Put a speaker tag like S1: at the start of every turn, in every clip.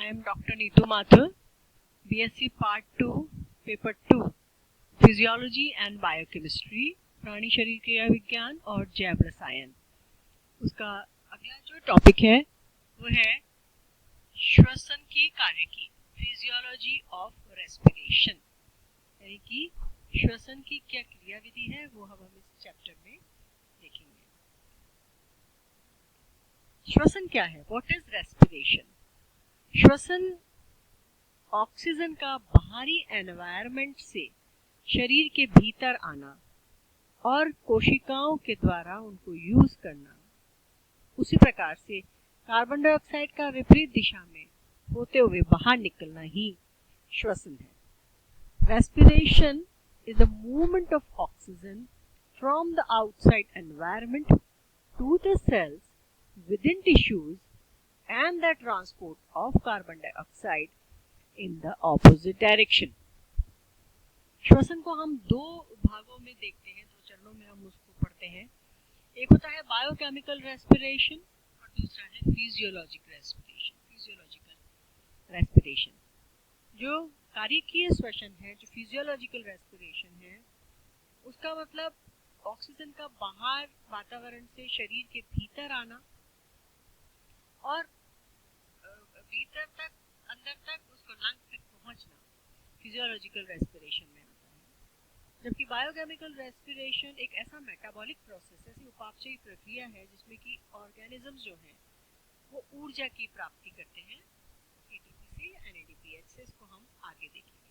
S1: I am Dr. Neetu Mathur, BSc Part 2, Paper 2, physiology and biochemistry, प्राणी शरीर क्रिया विज्ञान और जैव रसायन। उसका अगला जो टॉपिक है वो है श्वसन की कार्य की, फिजियोलॉजी ऑफ रेस्पिरेशन, यानी कि श्वसन की क्या क्रिया विधि है वो हम इस चैप्टर में देखेंगे। श्वसन क्या है? What is respiration? श्वसन ऑक्सीजन का बाहरी एनवायरनमेंट से शरीर के भीतर आना और कोशिकाओं के द्वारा उनको यूज करना, उसी प्रकार से कार्बन डाइऑक्साइड का विपरीत दिशा में होते हुए बाहर निकलना ही श्वसन है। Respiration is the movement of oxygen from the outside environment to the cells within tissues and the transport of carbon dioxide in the opposite direction. श्वसन को हम दो भागों में देखते हैं, दो चरणों में हम उसको पढ़ते हैं। एक होता है बायोकेमिकल रेस्पिरेशन और दूसरा है फिजियोलॉजिकल रेस्पिरेशन। फिजियोलॉजिकल रेस्पिरेशन जो कार्यकीय श्वसन है, जो फिजियोलॉजिकल रेस्पिरेशन है, उसका मतलब ऑक्सीजन का बाहर वातावरण से शरीर के भीतर आना और भीतर तक, अंदर तक, उसको लंग तक पहुंचना फिजियोलॉजिकल रेस्पिरेशन में आता है। जबकि बायोकेमिकल रेस्पिरेशन एक ऐसा मेटाबॉलिक प्रोसेस, ऐसी उपापचयी प्रक्रिया है जिसमें कि ऑर्गेनिजम्स जो हैं वो ऊर्जा की प्राप्ति करते हैं एटीपी से या एनएडीपीएच से। इसको हम आगे देखेंगे।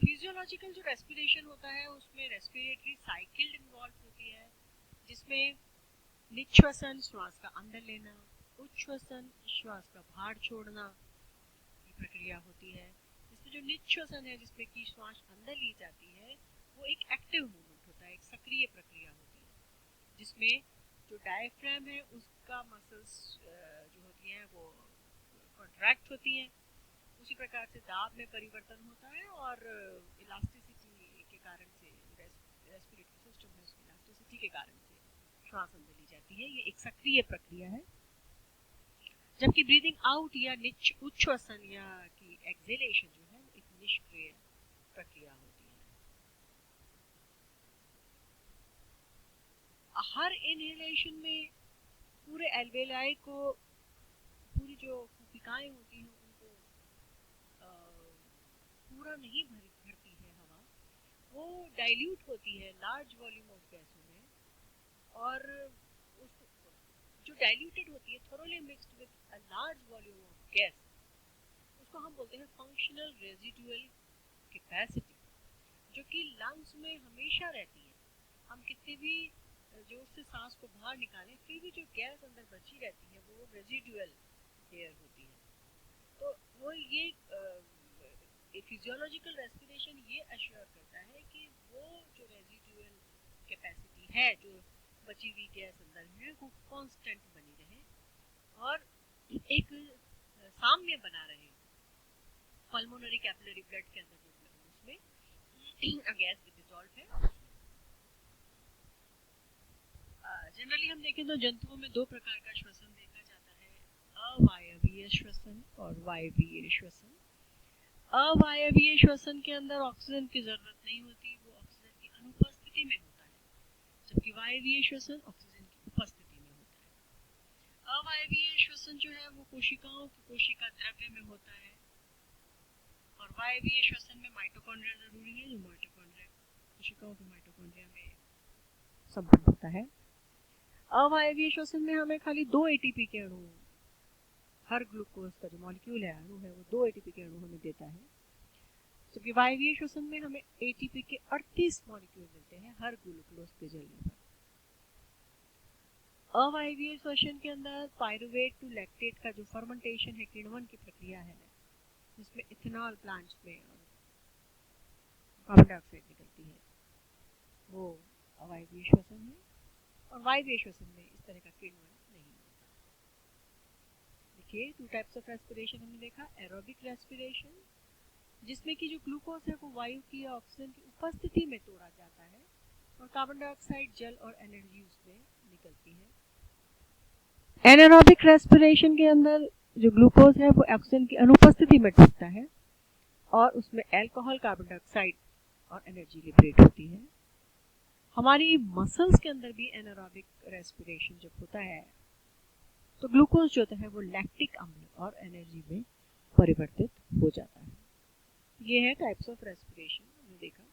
S1: फिजियोलॉजिकल जो रेस्पिरेशन होता है उसमें रेस्पिरेटरी साइकिल इन्वॉल्व होती है, जिसमें निश्वसन श्वास का अंदर लेना, उच्छ्वसन श्वास का बाहर छोड़ना की प्रक्रिया होती है। इसमें जो निश्वसन है, जिसमें कि श्वास अंदर ली जाती है, वो एक एक्टिव मूवमेंट होता है, एक सक्रिय प्रक्रिया होती है, जिसमें जो डायफ्राम है उसका मसल्स जो होती हैं वो कॉन्ट्रैक्ट होती हैं। उसी प्रकार से दाब में परिवर्तन होता है और इलास्टिसिटी के कारण से, रेस्पिरेटरी सिस्टम में उसकी इलास्टिसिटी के कारण से श्वास अंदर ली जाती है। ये एक सक्रिय प्रक्रिया है। जबकि ब्रीदिंग आउट या उच्छ्वसन या की एक्सेलेशन जो है एक निष्क्रिय प्रक्रिया होती है। हर इनहेलेशन में पूरे एल्वेलाई को, पूरी जो कुपिकाएं होती हैं उनको पूरा नहीं भरती है हवा, वो डाइल्यूट होती है लार्ज वॉल्यूम ऑफ गैसों में, और उसको जो डाइल्यूटेड होती है, thoroughly mixed with a large volume of gas, उसको हम बोलते हैं फंक्शनल रेजिडुअल कैपेसिटी, जो कि लंग्स में हमेशा रहती है। हम कितने भी जोर से सांस को बाहर निकालें, फिर भी जो गैस अंदर बची रहती है वो रेजिडुअल एयर होती है। तो वो ये फिजियोलॉजिकल रेस्पिरेशन ये अश्योर करता है कि वो जो रेजिडुअल कैपेसिटी है, जो बची हुई गैस अंदर है, वो कांस्टेंट बनी रहे और एक साम्य बना रहे। पल्मोनरी कैपिलरी ब्लड के अंदर जो उसमें गैस डिसॉल्व है। जनरली हम देखें तो जंतुओं में दो प्रकार का श्वसन देखा जाता है, अवायवीय श्वसन और वायवीय श्वसन। अवायवीय श्वसन के अंदर ऑक्सीजन की जरूरत नहीं होती, वो ऑक्सीजन की अनुपस्थिति में होता है, जबकि वायवीय श्वसन ऑक्सीजन की उपस्थिति में होता है। अवायवीय श्वसन जो है वो कोशिकाओं की कोशिका द्रव्य में होता है, और वायवीय श्वसन में माइटोकॉन्ड्रिया जरूरी है, जो माइटोकॉन्ड्रिया कोशिकाओं के माइटोकॉन्ड्रिया में संपन्न होता है। अवायवीय श्वसन में हमें खाली 2 एटीपी के अणु, हर ग्लूकोज का जो मॉलिक्यूल है, अणु है, वो 2 एटीपी के अणु हमें देता है, जबकि वायवीय श्वसन में हमें एटीपी के 38 मॉलिक्यूल मिलते हैं हर ग्लूकोज के जलने पर। अवायवीय श्वसन के अंदर पायरुवेट टू लैक्टेट का जो फर्मेंटेशन है, किण्वन की प्रक्रिया है, जिसमें इथेनॉल प्लांट्स में कार्बन डाइऑक्साइड निकलती है, वो अवायवीय श्वसन है। और वायवीय श्वसन में इस तरह का किण्वन नहीं होता। देखिए, 2 टाइप्स ऑफ रेस्पिरेशन हमने देखा। एरोबिक रेस्पिरेशन, जिसमें कि जो ग्लूकोज है वो वायु की या ऑक्सीजन की उपस्थिति में तोड़ा जाता है और कार्बन डाइऑक्साइड, जल और एनर्जी उसमें निकलती है। एनारोबिक रेस्पिरेशन के अंदर जो ग्लूकोज है वो ऑक्सीजन की अनुपस्थिति में टूटता है और उसमें अल्कोहल, कार्बन डाइऑक्साइड और एनर्जी लिबरेट होती है। हमारी मसल्स के अंदर भी एनारोबिक रेस्पिरेशन जब होता है तो ग्लूकोज जो होता है वो लैक्टिक अम्ल और एनर्जी में परिवर्तित हो जाता है। ये है टाइप्स ऑफ रेस्पिरेशन हमने देखा।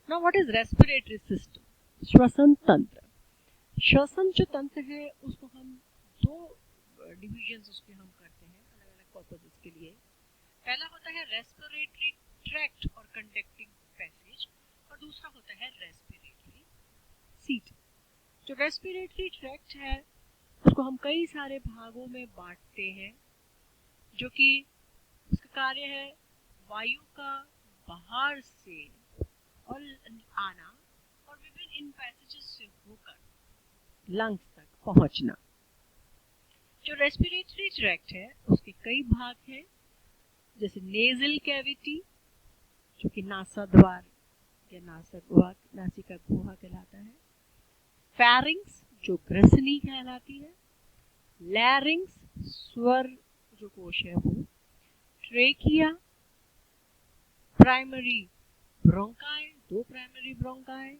S1: Now what is respiratory system? श्वसन तंत्र। श्वसन जो तंत्र है उसको हम दो डिविजन्स उसके हम करते हैं अलग अलग पर्पसेस के लिए। पहला होता है रेस्पिरेटरी ट्रैक्ट और कंडक्टिंग पैसेज और दूसरा होता है रेस्पिरेटरी सीट। जो रेस्पिरेटरी ट्रैक्ट है उसको हम कई सारे भागों में बांटते हैं, जो कि उसका कार्य है वायु का बाहर से और आना और विभिन्न इन पैसेजेस से होकर लंग्स तक पहुंचना। जो रेस्पिरेटरी ट्रैक्ट है उसके कई भाग हैं, जैसे नेजल कैविटी जो कि नासा द्वार या नासिका गुहा कहलाता है, फेरिंग्स जो ग्रसनी कहलाती है, लैरिंग्स स्वर जो कोश है वो, ट्रेकिया, प्राइमरी ब्रोंकाई दो प्राइमरी ब्रोंकाई,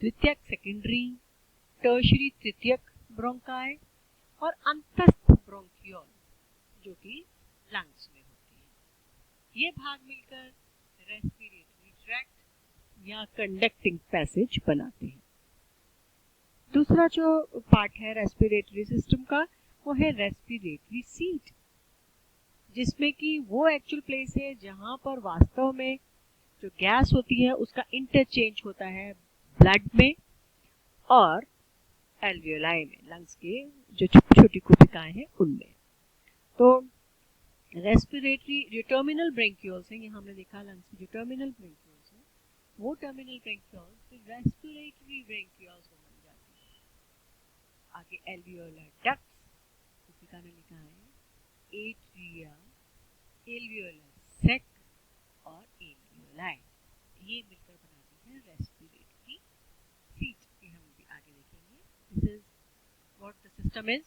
S1: द्वितीयक सेकेंडरी, टर्शरी तृतीयक ब्रोंकाई और अंतस्थ ब्रोंकियोल जो कि लंग्स में होती है। ये भाग मिलकर रेस्पिरेटरी ट्रैक्ट या कंडक्टिंग पैसेज बनाते हैं। दूसरा जो पार्ट है रेस्पिरेटरी सिस्टम का वो है रेस्पिरेटरी सीट, जिसमें कि वो एक्चुअल प्लेस है जहां पर वास्तव में जो गैस होती है उसका इंटरचेंज होता है ब्लड में और एल्वियोलाई में, लंग्स के जो छोटी छोटी कुपिकाएं हैं उनमें। तो रेस्पिरेटरी जो टर्मिनल ब्रेंक्यूल्स हैं, यहाँ हमने देखा लंग्स की जो टर्मिनल ब्रेंक्यूल्स हैं वो टर्मिनल ब्रेंक्यूल्स फिर रेस्पिरेटरी ब्रेंक्यूल्स बन जाती है। आगे एल्वियोलर डक्ट्स, कुपिका में लिखा है एट्रिया, एल्वियोलर सेक और एल्वियोलाई, ये मिलकर बनाती है रेस्पिरेटरी सीट। ये हम भी आगे देखेंगे। This is what the system is.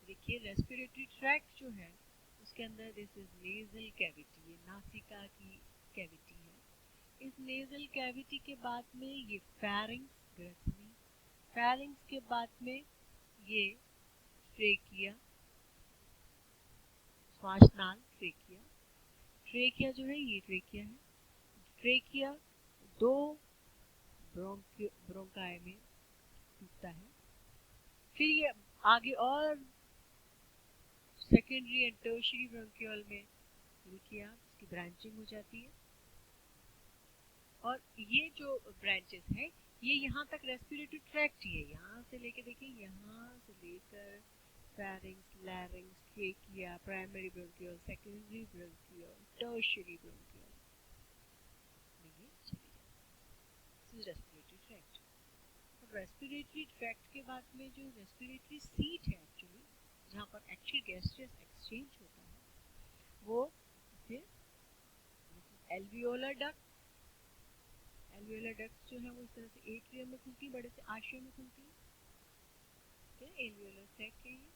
S1: देखिए रेस्पिरेटरी ट्रैक्ट जो है उसके अंदर दिस इज नेजल कैविटी, ये नासिका की कैविटी है। इस नेजल कैविटी के बाद में ये फेरिंग्स ग्रसनी, फेरिंग्स के बाद में ये ट्रेकिया, श्वासनाल ट्रेकिया, ट्रेकिया जो है ये ट्रेकिया है, ट्रेकिया दो ब्रोंकाई में टूटता है। फिर ये आगे और सेकेंडरी एंड टर्शियरी ब्रोंकियोल में ट्रेकिया इसकी ब्रांचिंग हो जाती है और ये जो ब्रांचेस हैं ये यहाँ तक रेस्पिरेटरी ट्रैक्ट ही है, यहाँ से लेके देखिए यहाँ से लेकर pharynx, लैरिंग्स, trachea, primary bronchiole, secondary bronchiole, tertiary bronchiole में ये चली जाती है। Respiratory tract. और रेस्पिरेटरी ट्रैक्ट के बाद में जो रेस्पिरेटरी सीट है एक्चुअली जहाँ पर एक्चुअल गैसेस एक्सचेंज होता है वो फिर एल्वियोलर डक्ट। एल्वियोलर डक्ट जो है वो इस तरह से एट्रियम में खुलती है, बड़े से आशय में खुलती है, ठीक है, एल्वियोलर सेक है ये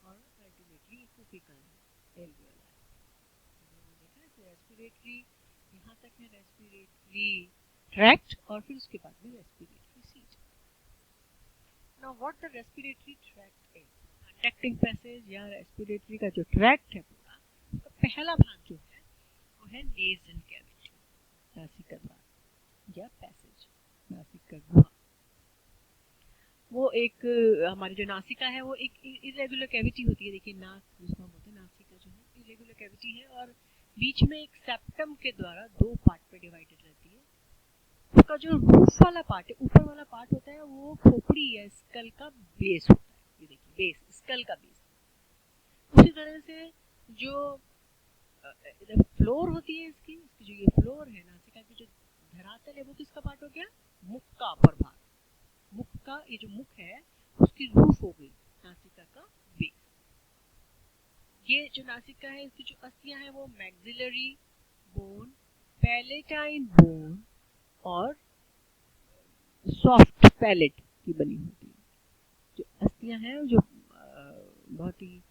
S1: और अल्टीमेटली कुपिका है एल्वियोलाई। देखा है रेस्पिरेटरी यहाँ तक है रेस्पिरेटरी ट्रैक्ट और फिर उसके बाद में respiratory seat. Now what the respiratory tract is? Conducting passage या रेस्पिरेटरी का जो ट्रैक्ट है पूरा, उसका पहला भाग जो है वो है नेजल कैविटी, नासिका द्वार या पैसेज, नासिका गुहा। वो एक हमारी जो नासिका है वो एक इरेगुलर कैविटी होती है। देखिए नाक जिसको हम बोलते हैं नासिका जो है इरेगुलर कैविटी है और बीच में एक सेप्टम के द्वारा दो पार्ट पे डिवाइडेड रहती है। उसका जो रूफ वाला पार्ट है, ऊपर वाला पार्ट होता है वो खोपड़ी या स्कल का बेस होता है। ये देखिए बेस, स्कल का बेस। उसी तरह से जो फ्लोर होती है इसकी जो ये फ्लोर है नासिका की जो धरातल है वो किसका पार्ट हो गया? मुख का अपर भाग। मुख का ये जो मुख है उसकी रूफ हो गई नासिका का बेस। ये जो नासिका है इसकी जो अस्थियां हैं वो मैक्सिलरी बोन, पैलेटाइन बोन और सॉफ्ट पैलेट की बनी होती है। जो अस्थियां हैं जो बहुत ही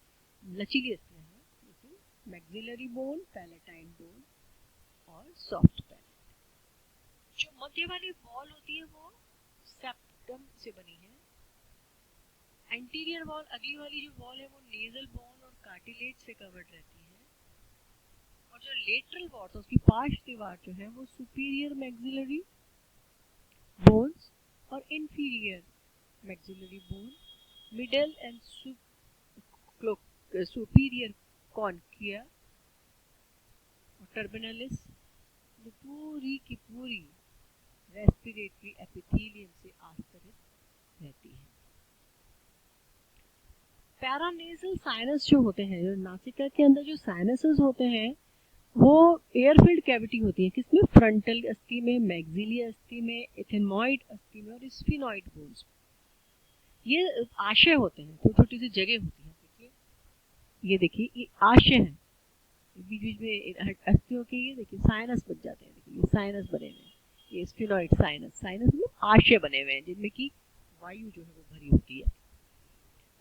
S1: लचीली अस्थियां हैं, लेकिन मैक्सिलरी बोन, पैलेटाइन बोन और सॉफ्ट पैलेट। जो मध्य वाली वॉल होती है वो सेप्टम से बनी है। एंटीरियर वॉल, अगली वाली जो वॉल है वो नेजल बोन और कार्टिलेज से कवर्ड रहती है। और जो लेटरल वॉल उसकी पार्श्व दीवार जो है वो सुपीरियर मैक्सिलरी बोन्स और inferior maxillary bone, middle and superior concha और टर्मिनलिस, जो पूरी की पूरी रेस्पिरेटरी एपिथेलियम से आस्तरित रहती है। पैरानेजल साइनस जो होते हैं, जो नासिका के अंदर जो साइनसेस होते हैं वो एयरफिल्ड कैविटी होती है। किसमें? फ्रंटल अस्थि में, मैक्सिली अस्थि में, एथेनॉइड अस्थि में और स्फिनॉइड बोन्स। ये आशय होते हैं, तो छोटी सी जगह होती है। देखिए, ये देखिए, ये आशय है, बीच बीच में अस्थियों के ये देखिए साइनस बन जाते हैं। देखिए ये साइनस बने हुए हैं, ये स्फिनॉइड साइनस, साइनस में आशय बने हुए हैं जिनमें की वायु जो है वो भरी होती है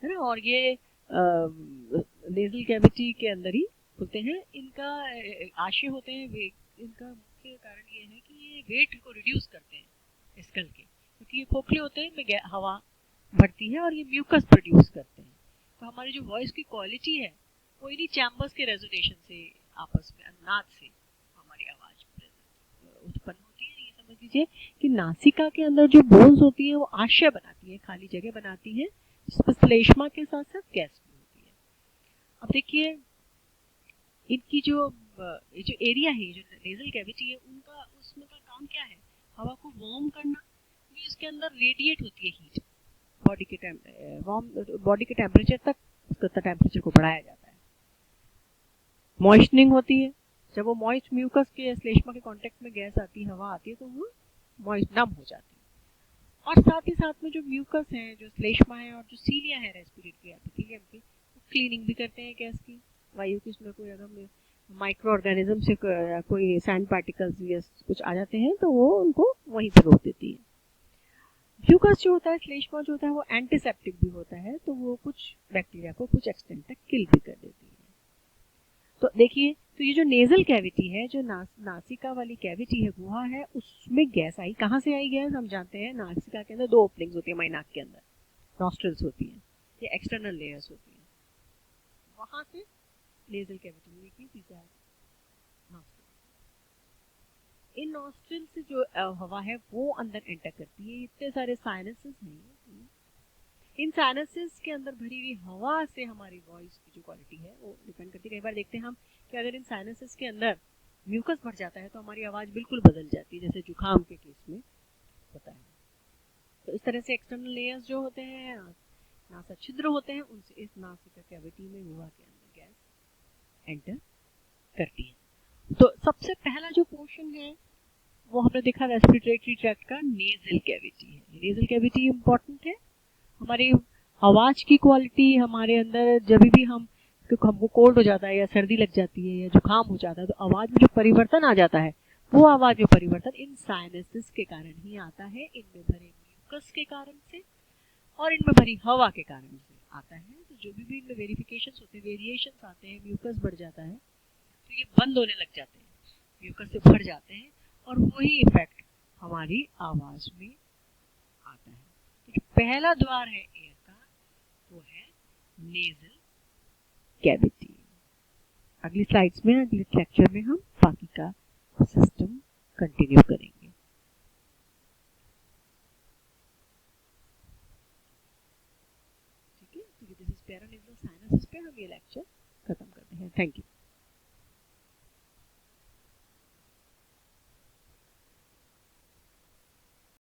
S1: ना। और ये नेजल कैविटी के अंदर ही होते हैं। इनका आशय होते हैं वे, इनका मुख्य कारण ये है कि ये वेट को रिड्यूस करते हैं स्कल के, क्योंकि ये खोखले होते हैं, इनमें हवा भरती है और ये म्यूकस प्रोड्यूस करते हैं। तो हमारी जो वॉइस की क्वालिटी है वो इन्हीं चैम्बर्स के रेजोनेशन से, आपस में अनुनाद से हमारी आवाज उत्पन्न होती है। ये समझ लीजिए कि नासिका के अंदर जो बोन्स होती है वो आशय बनाती है, खाली जगह बनाती है, जिसमें श्लेष्मा के साथ साथ गैस भी होती है। अब देखिए, इनकी जो एरिया है, जो नेजल कैविटी है, उनका उसमें का काम क्या है? हवा को वार्म करना, क्योंकि इसके अंदर रेडिएट होती है हीट, बॉडी के टेम्परेचर तक उसका टेम्परेचर को बढ़ाया जाता है। मॉइस्चनिंग होती है, जब वो मॉइस्ट म्यूकस के श्लेष्मा के कांटेक्ट में गैस आती है, हवा आती है, तो वो मॉइस्ट नम हो जाती है। और साथ ही साथ में जो म्यूकस है, जो श्लेष्मा है और जो सीलिया है रेस्पिरेटरी एपिथेलियम के, वो क्लीनिंग भी करते हैं गैस की, वायु की। इसमें कोई अगर माइक्रो ऑर्गेनिज्म से कोई सैंड पार्टिकल्स या कुछ आ जाते हैं तो वो उनको वहीं पर रोक देती है। म्यूकस जो होता है, श्लेष्मा जो होता है, वो एंटीसेप्टिक भी होता है, तो वो कुछ बैक्टीरिया को कुछ एक्सटेंट तक किल भी कर देती है। तो देखिए, तो ये जो नेजल कैविटी है, जो नासिका वाली कैविटी है, गुहा है, उसमें गैस आई। कहाँ से आई गैस? हम जानते हैं नासिका के अंदर दो ओपनिंग्स होती है, हमारी नाक के अंदर नॉस्ट्रल्स होती हैं, ये एक्सटर्नल लेयर्स होती हैं, वहां से नेजल कैविटी में की सीधा नॉस्ट्रल। इन नॉस्ट्रल से जो हवा है वो अंदर एंटर करती है। इतने सारे साइनसेस हैं, इन साइनसेस के अंदर भरी हुई हवा से हमारी वॉइस की जो क्वालिटी है वो डिपेंड करती है। कई बार देखते हैं हम कि अगर इन साइनसेस के अंदर म्यूकस भर जाता है तो हमारी आवाज़ बिल्कुल बदल जाती है, जैसे जुकाम के केस में होता है। तो इस तरह से एक्सटर्नल लेयर्स जो होते हैं, नासा छिद्र होते हैं, उनसे इस नासिका कैविटी में, गुहा के अंदर गैस एंटर करती है। तो सबसे पहला जो पोर्शन है वो हमने देखा रेस्पिरेटरी ट्रैक्ट का, नेजल कैविटी है। नेजल कैविटी इंपॉर्टेंट है हमारी आवाज की क्वालिटी। हमारे अंदर जब भी हमको कोल्ड हो जाता है या सर्दी लग जाती है या जुकाम हो जाता है, तो आवाज में जो परिवर्तन आ जाता है, वो आवाज में परिवर्तन इन साइनसेस के कारण ही आता है, इनमें भरे म्यूकस के कारण से और इनमें भरी हवा के कारण से आता है। तो जो भी इनमें वेरिफिकेशंस होते हैं, वेरिएशंस आते हैं, म्यूकस बढ़ जाता है, तो ये बंद होने लग जाते हैं, म्यूकस से भर जाते हैं, और वही इफेक्ट हमारी आवाज में आता है। तो जो पहला द्वार है एयर का वो है नेजल कैविटी। अगली स्लाइड्स में, अगले लेक्चर में हम बाकी का सिस्टम कंटिन्यू करेंगे। ठीक है, तो दिस इज पैरानेजल साइनसेस पे हम ये लेक्चर खत्म करते हैं। Thank you.